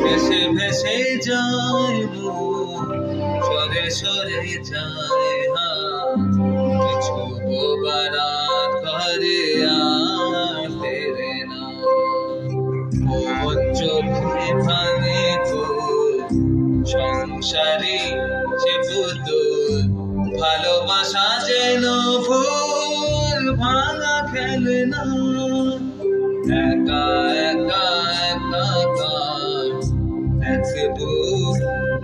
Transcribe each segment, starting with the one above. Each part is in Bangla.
ভেসে ভেসে যায় সরে সরে যায় কিছু বারাত ঘরে আর ফেরে না চোখে ভাঙে তো সংসারে সে পুতুল ভালোবাসা যেন ফুল ভাঙা খেলে না একা একা একা এক বুক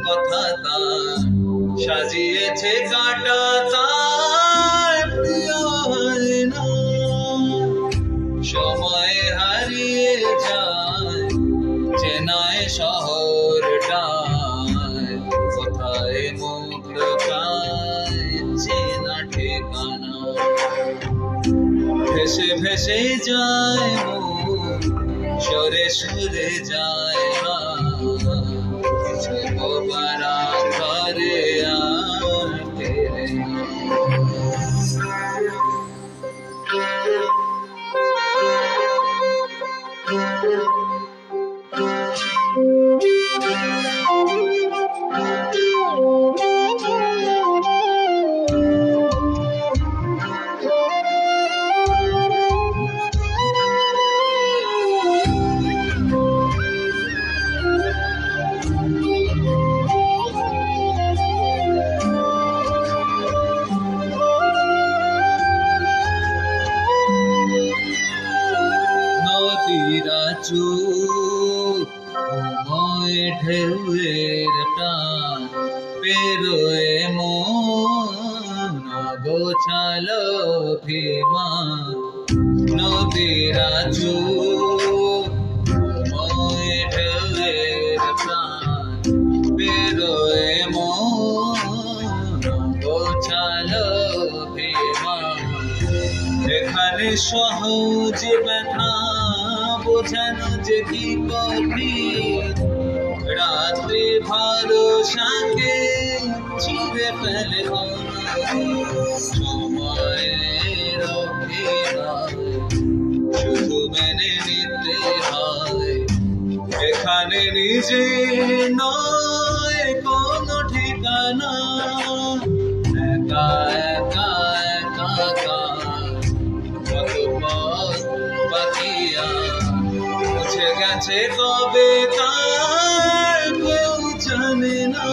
কথা তার সাজিয়েছে কাটা তার প্রিয় হয় না সময় হারিয়ে যায় চেনায় শহরটায় কোথায় মুখ লুকায় চেনা ঠিকানা ভেসে ভেসে যায় সরে সরে যায় কিছু বারাত ঘরে আর ফেরে না সময় ঢেউয়ের প্রাণ পেরোয় মন গোছালো অভিমান নদীরা সময় ঢেউয়ের প্রাণ পেরোয় মন গোছালো অভিমান এখানে সহজ ব্যথা বোঝানো যে কি কঠিন রাত্রি ভরসাকে ছিঁড়ে ফেলে সময়ের অভিনয় শুধু মেনে নিতে হয় এখানে নিজে নয় কোনো ঠিকানা একা একা একা কত পথ বাকিয়া মুছে গেছে কবে তার কেউ জানে না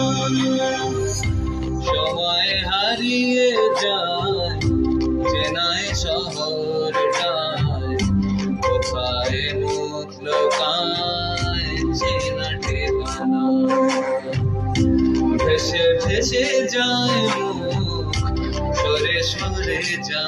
সময় হারিয়ে যায় চেনায় শহরটায় কোথায় মুখ লুকায় চেনা ঠিকানা ভেসে ভেসে যায় সরে সরে যায়